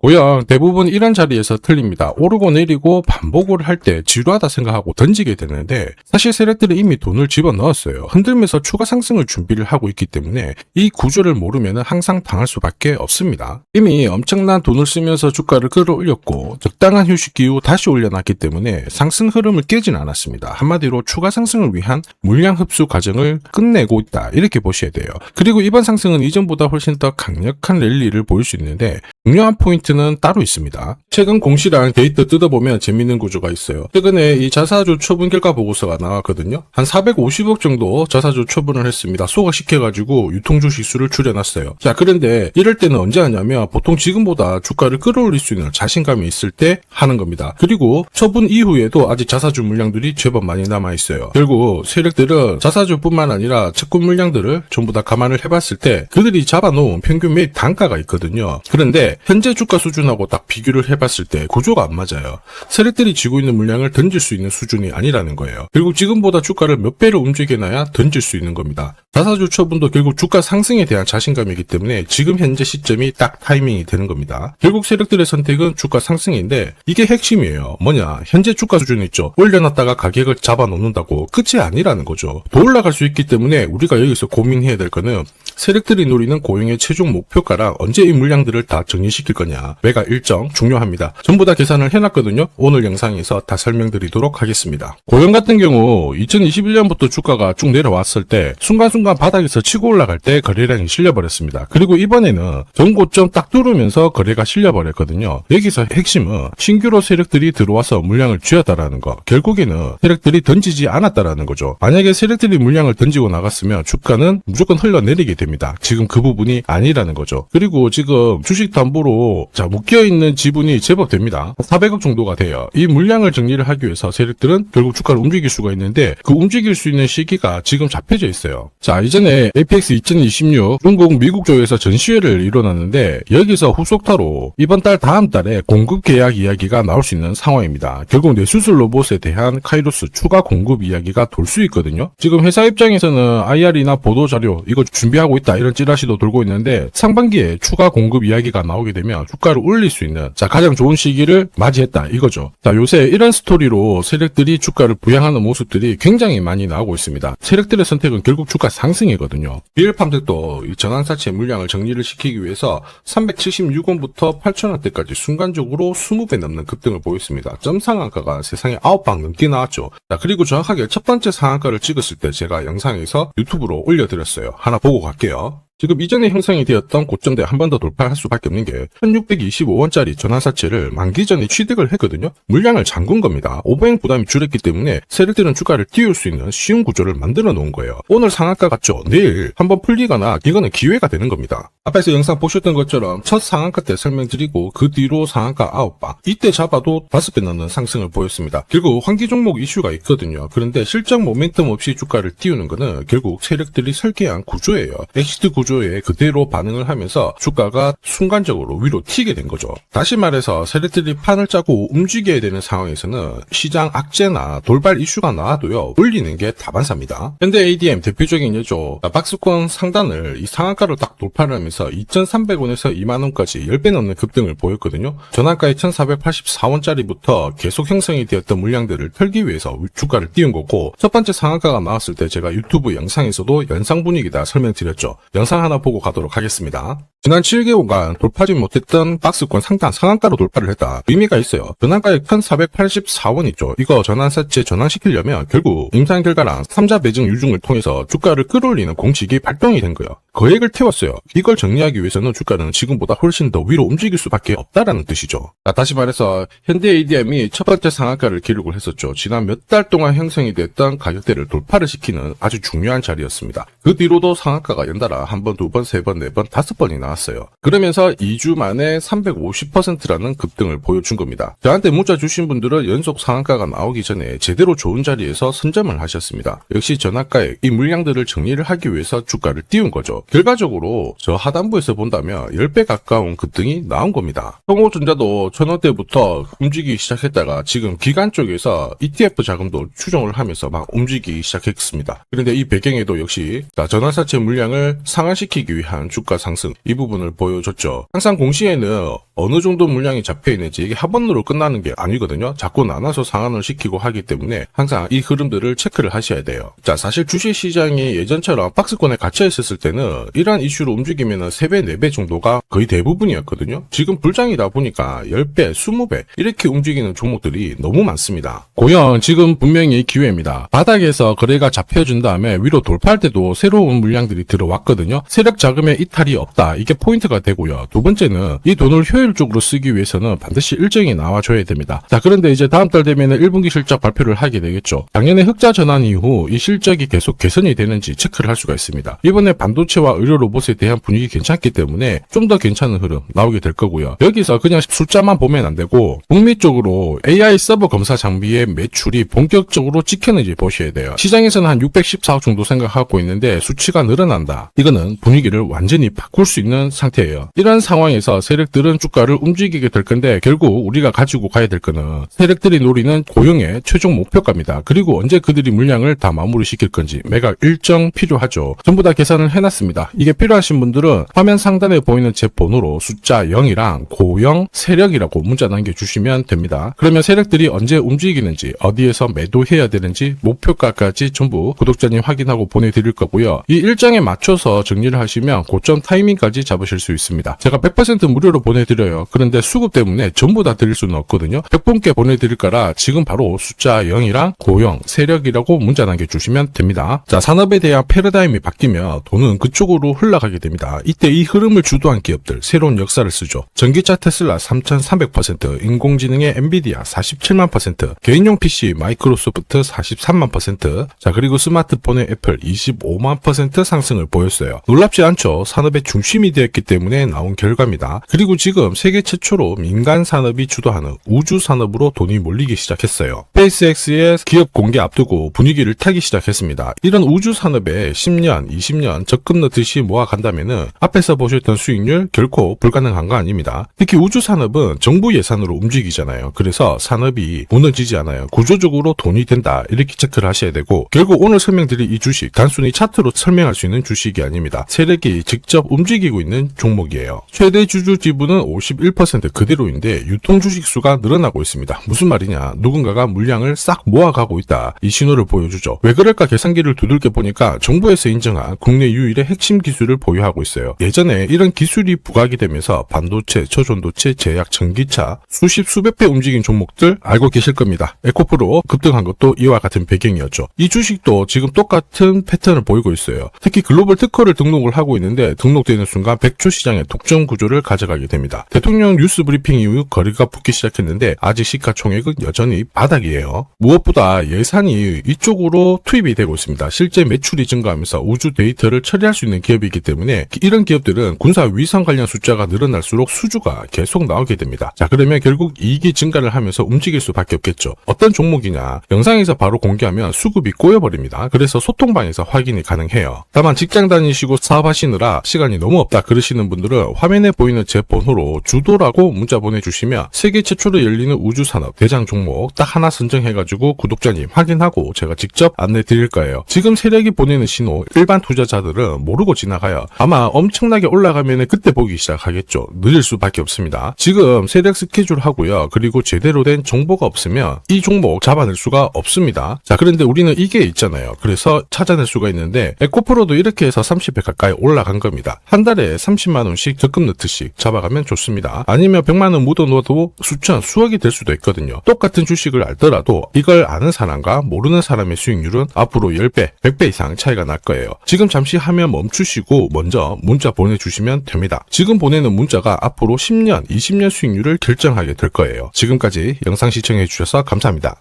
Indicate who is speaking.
Speaker 1: 고형 대부분 이런 자리에서 틀립니다. 오르고 내리고 반복을 할 때 지루하다 생각하고 던지게 되는데 사실 세력들이 이미 돈을 집어넣었어요. 흔들면서 추가 상승을 준비를 하고 있기 때문에 이 구조를 모르면 항상 당할 수밖에 없습니다. 이미 엄청난 돈을 쓰면서 주가를 끌어올렸고 적당한 휴식 이후 다시 올려놨기 때문에 상승 흐름을 깨진 않았습니다. 한마디로 추가 상승을 위한 물량 흡수 과정을 끝내고 있다 이렇게 보셔야 돼요. 그리고 이번 상승은 이전보다 훨씬 더 강력한 랠리를 보일 수 있는데 중요한 포인트는 따로 있습니다. 최근 공시랑 데이터 뜯어보면 재밌는 구조가 있어요. 최근에 이 자사주 처분 결과 보고서가 나왔거든요. 한 450억 정도 자사주 처분을 했습니다. 소각시켜가지고 유통주식수를 줄여놨어요. 자, 그런데 이럴 때는 언제 하냐면 보통 지금보다 주가를 끌어올릴 수 있는 자신감이 있을 때 하는 겁니다. 그리고 처분 이후에도 아직 자사주 물량들이 제법 많이 남아있어요. 결국 세력들은 자사주뿐만 아니라 채권 물량들을 전부 다 감안을 해봤을 때 그들이 잡아놓은 평균 매입 단가가 있거든요. 그런데 현재 주가 수준하고 딱 비교를 해봤을 때 구조가 안 맞아요. 세력들이 쥐고 있는 물량을 던질 수 있는 수준이 아니라는 거예요. 결국 지금보다 주가를 몇 배를 움직여놔야 던질 수 있는 겁니다. 자사주 처분도 결국 주가 상승에 대한 자신감이기 때문에 지금 현재 시점이 딱 타이밍이 되는 겁니다. 결국 세력들의 선택은 주가 상승인데 이게 핵심이에요. 뭐냐? 현재 주가 수준 있죠. 올려놨다가 가격을 잡아놓는다고 끝이 아니라는 거죠. 더 올라갈 수 있기 때문에 우리가 여기서 고민해야 될 거는 세력들이 노리는 고용의 최종 목표가랑 언제 이 물량들을 다 정리시킬 거냐. 매각 일정 중요합니다. 전부 다 계산을 해놨거든요. 오늘 영상에서 다 설명드리도록 하겠습니다. 고용 같은 경우 2021년부터 주가가 쭉 내려왔을 때 순간순간 바닥에서 치고 올라갈 때 거래량이 실려버렸습니다. 그리고 이번에는 전고점 딱 뚫으면서 거래가 실려버렸거든요. 여기서 핵심은 신규로 세력들이 들어와서 물량을 쥐었다라는 거. 결국에는 세력들이 던지지 않았다라는 거죠. 만약에 세력들이 물량을 던지고 나갔으면 주가는 무조건 흘러내리게 됩니다. 지금 그 부분이 아니라는 거죠. 그리고 지금 주식 담보로 묶여있는 지분이 제법 됩니다. 400억 정도가 돼요. 이 물량을 정리를 하기 위해서 세력들은 결국 주가를 움직일 수가 있는데 그 움직일 수 있는 시기가 지금 잡혀져 있어요. 자, 이전에 APX 2026 중국 미국 쪽에서 전시회를 이뤄놨는데 여기서 후속타로 이번 달 다음 달에 공급 계약 이야기가 나올 수 있는 상황입니다. 결국 뇌수술 로봇에 대한 카이로스 추가 공급 이야기가 돌 수 있거든요. 지금 회사 입장에서는 IR이나 보도자료 이거 준비하고 있다 이런 찌라시도 돌고 있는데 상반기에 추가 공급 이야기가 나오게 되면 주가를 올릴 수 있는 가장 좋은 시기를 맞이했다 이거죠. 자, 요새 이런 스토리로 세력들이 주가를 부양하는 모습들이 굉장히 많이 나오고 있습니다. 세력들의 선택은 결국 주가 상승이거든요. 비엘팜들도 이 전환사채 물량을 정리를 시키기 위해서 376원부터 8,000원대까지 순간적으로 20배 넘는 급등을 보였습니다. 점 상한가가 세상에 9방 넘게 나왔죠. 자, 그리고 정확하게 첫 번째 상한가를 찍었을 때 제가 영상에서 유튜브로 올려드렸어요. 하나 보고 갈게요. 지금 이전에 형성이 되었던 고점대 한 번 더 돌파할 수밖에 없는 게 1625원짜리 전환사채를 만기 전에 취득을 했거든요. 물량을 잠근 겁니다. 오버행 부담이 줄었기 때문에 세력들은 주가를 띄울 수 있는 쉬운 구조를 만들어 놓은 거예요. 오늘 상한가 같죠? 내일 한번 풀리거나 이거는 기회가 되는 겁니다. 앞에서 영상 보셨던 것처럼 첫 상한가 때 설명드리고 그 뒤로 상한가 9방 이때 잡아도 5배 넘는 상승을 보였습니다. 결국 환기 종목 이슈가 있거든요. 그런데 실적 모멘텀 없이 주가를 띄우는 거는 결국 세력들이 설계한 구조예요. 엑시트 구조에 그대로 반응을 하면서 주가가 순간적으로 위로 튀게 된 거죠. 다시 말해서 세력들이 판을 짜고 움직여야 되는 상황에서는 시장 악재나 돌발 이슈가 나와도요 올리는 게 다반사입니다. 현대 ADM 대표적인 예죠. 박스권 상단을 이 상한가로 딱 돌파를 하면서 2,300원에서 2만원까지 10배 넘는 급등을 보였거든요. 전환가의 1,484원짜리부터 계속 형성이 되었던 물량들을 털기 위해서 주가를 띄운 거고 첫 번째 상한가가 나왔을 때 제가 유튜브 영상에서도 연상 분위기다 설명드렸죠. 영상 하나 보고 가도록 하겠습니다. 지난 7개월간 돌파하지 못했던 박스권 상단 상한가로 돌파를 했다. 의미가 있어요. 전환가액 1,484원 있죠. 이거 전환사채 전환시키려면 결국 임상 결과랑 3자 배정 유중을 통해서 주가를 끌어올리는 공식이 발동이 된 거예요. 거액을 태웠어요. 이걸 정리하기 위해서는 주가는 지금보다 훨씬 더 위로 움직일 수밖에 없다라는 뜻이죠. 다시 말해서 현대 ADM이 첫 번째 상한가를 기록을 했었죠. 지난 몇 달 동안 형성이 됐던 가격대를 돌파를 시키는 아주 중요한 자리였습니다. 그 뒤로도 상한가가 연달아 한 번, 두 번, 세 번, 네 번, 5번이 나왔어요. 그러면서 2주 만에 350%라는 급등을 보여준 겁니다. 저한테 문자 주신 분들은 연속 상한가가 나오기 전에 제대로 좋은 자리에서 선점을 하셨습니다. 역시 전환가액 이 물량들을 정리를 하기 위해서 주가를 띄운 거죠. 결과적으로 저 하단부에서 본다면 10배 가까운 급등이 나온 겁니다. 성호전자도 1,000원대부터 움직이기 시작했다가 지금 기관 쪽에서 ETF 자금도 추정을 하면서 막 움직이기 시작했습니다. 그런데 이 배경에도 역시 자, 전환사채 물량을 상환시키기 위한 주가 상승 이 부분을 보여줬죠. 항상 공시에는 어느 정도 물량이 잡혀 있는지 이게 합원으로 끝나는 게 아니거든요. 자꾸 나눠서 상환을 시키고 하기 때문에 항상 이 흐름들을 체크를 하셔야 돼요. 자, 사실 주식시장이 예전처럼 박스권에 갇혀 있었을 때는 이러한 이슈로 움직이면 3배, 4배 정도가 거의 대부분이었거든요. 지금 불장이다 보니까 10배, 20배 이렇게 움직이는 종목들이 너무 많습니다. 고영 지금 분명히 기회입니다. 바닥에서 거래가 잡혀준 다음에 위로 돌파할 때도 새로운 물량들이 들어왔거든요. 세력 자금의 이탈이 없다. 이게 포인트가 되고요. 두 번째는 이 돈을 효율적으로 쓰기 위해서는 반드시 일정이 나와줘야 됩니다. 자, 그런데 이제 다음 달 되면 1분기 실적 발표를 하게 되겠죠. 작년에 흑자 전환 이후 이 실적이 계속 개선이 되는지 체크를 할 수가 있습니다. 이번에 반도체와 의료 로봇에 대한 분위기 괜찮기 때문에 좀 더 괜찮은 흐름 나오게 될 거고요. 여기서 그냥 숫자만 보면 안 되고 북미 쪽으로 AI 서버 검사 장비의 매출이 본격적으로 찍히는지 보셔야 돼요. 시장에서는 한 614억 정도 생각하고 있는데 수치가 늘어난다. 이거는 분위기를 완전히 바꿀 수 있는 상태예요. 이런 상황에서 세력들은 주가를 움직이게 될 건데 결국 우리가 가지고 가야 될 거는 세력들이 노리는 고용의 최종 목표가입니다. 그리고 언제 그들이 물량을 다 마무리시킬 건지 매각 일정 필요하죠. 전부 다 계산을 해놨습니다. 이게 필요하신 분들은 화면 상단에 보이는 제 번호로 숫자 0이랑 고영 세력이라고 문자 남겨주시면 됩니다. 그러면 세력들이 언제 움직이는지 어디에서 매도해야 되는지 목표가까지 전부 구독자님 확인하고 보내드릴 거고요. 이 일정에 맞춰서 정리를 하시면 고점 타이밍까지 잡으실 수 있습니다. 제가 100% 무료로 보내드려요. 그런데 수급 때문에 전부 다 드릴 수는 없거든요. 100분께 보내드릴 거라 지금 바로 숫자 0이랑 고영 세력이라고 문자 남겨주시면 됩니다. 자, 산업에 대한 패러다임이 바뀌면 돈은 그쪽으로 흘러가게 됩니다. 이때 이 흐름을 주도한 기업들 새로운 역사를 쓰죠. 전기차 테슬라 3,300%, 인공지능의 엔비디아 47만%, 개인용 PC 마이크로소프트 43만%, 자, 그리고 스마트폰의 애플 25만% 상승을 보였어요. 놀랍지 않죠? 산업의 중심이 되었기 때문에 나온 결과입니다. 그리고 지금 세계 최초로 민간 산업이 주도하는 우주 산업으로 돈이 몰리기 시작했어요. 스페이스X의 기업 공개 앞두고 분위기를 타기 시작했습니다. 이런 우주 산업에 10년, 20년 적금 넣듯이 모아간다면은 앞에서 보셨던 수익률 결코 불가능한 거 아닙니다. 특히 우주 산업은 정부 예산으로 움직이잖아요. 그래서 산업이 무너지지 않아요. 구조적으로 돈이 된다. 이렇게 체크를 하셔야 되고 결국 오늘 설명드릴 이 주식 단순히 차트로 설명할 수 있는 주식이 아닙니다. 세력이 직접 움직이고 있는 종목이에요. 최대 주주 지분은 51% 그대로인데 유통 주식 수가 늘어나고 있습니다. 무슨 말이냐? 누군가가 물량을 싹 모아가고 있다. 이 신호를 보여주죠. 왜 그럴까 계산기를 두들겨 보니까 정부에서 인정한 국내 유일의 핵심 기술을 보유하고 있어요. 예전에 이런 기술이 부각이 되면서 반도체, 저전도체, 제약, 전기차 수십 수백 배 움직인 종목들 알고 계실 겁니다. 에코프로 급등한 것도 이와 같은 배경이었죠. 이 주식도 지금 똑같은 패턴을 보이고 있어요. 특히 글로벌 특허를 등록을 하고 있는데 등록되는 순간 100조 시장의 독점 구조를 가져가게 됩니다. 대통령 뉴스 브리핑 이후 거래가 붙기 시작했는데 아직 시가총액은 여전히 바닥이에요. 무엇보다 예산이 이쪽으로 투입이 되고 있습니다. 실제 매출이 증가하면서 우주 데이터를 처리할 수 있는 기업이기 때문에 이런 기업들은 군사 위성 관련 숫자가 늘어날수록 수주가 계속 나오게 됩니다. 자, 그러면 결국 이익이 증가를 하면서 움직일 수밖에 없겠죠. 어떤 종목이냐? 영상에서 바로 공개하면 수급이 꼬여버립니다. 그래서 소통방에서 확인이 가능해요. 다만 직장 다니시고 사업하시느라 시간이 너무 없다 그러시는 분들은 화면에 보이는 제 번호로 주도라고 문자 보내주시면 세계 최초로 열리는 우주산업 대장 종목 딱 하나 선정해가지고 구독자님 확인하고 제가 직접 안내 드릴 거예요. 지금 세력이 보내는 신호 일반 투자자들은 모르고 지나가요. 아마 엄청나게 올라가면 그때 보기 시작하겠죠. 늦을 수밖에 없습니다. 지금 세력 스케줄 하고요. 그리고 제대로 된 정보가 없으면 이 종목 잡아낼 수가 없습니다. 자, 그런데 우리는 이게 있잖아요. 그래서 찾아낼 수가 있는데 에코프로도 이렇게 해서 30배 가까이 올라간 겁니다. 한 달에 30만원씩 적금 넣듯이 잡아가면 좋습니다. 아니면 100만원 묻어놓아도 수천, 수억이 될 수도 있거든요. 똑같은 주식을 알더라도 이걸 아는 사람과 모르는 사람의 수익률은 앞으로 10배, 100배 이상 차이가 날 거예요. 지금 잠시 화면 멈추시고 먼저 문자 보내주시면 됩니다. 지금 보내는 문자가 앞으로 10년, 20년 수익률을 결정하게 될 거예요. 지금까지 영상 시청해주셔서 감사합니다.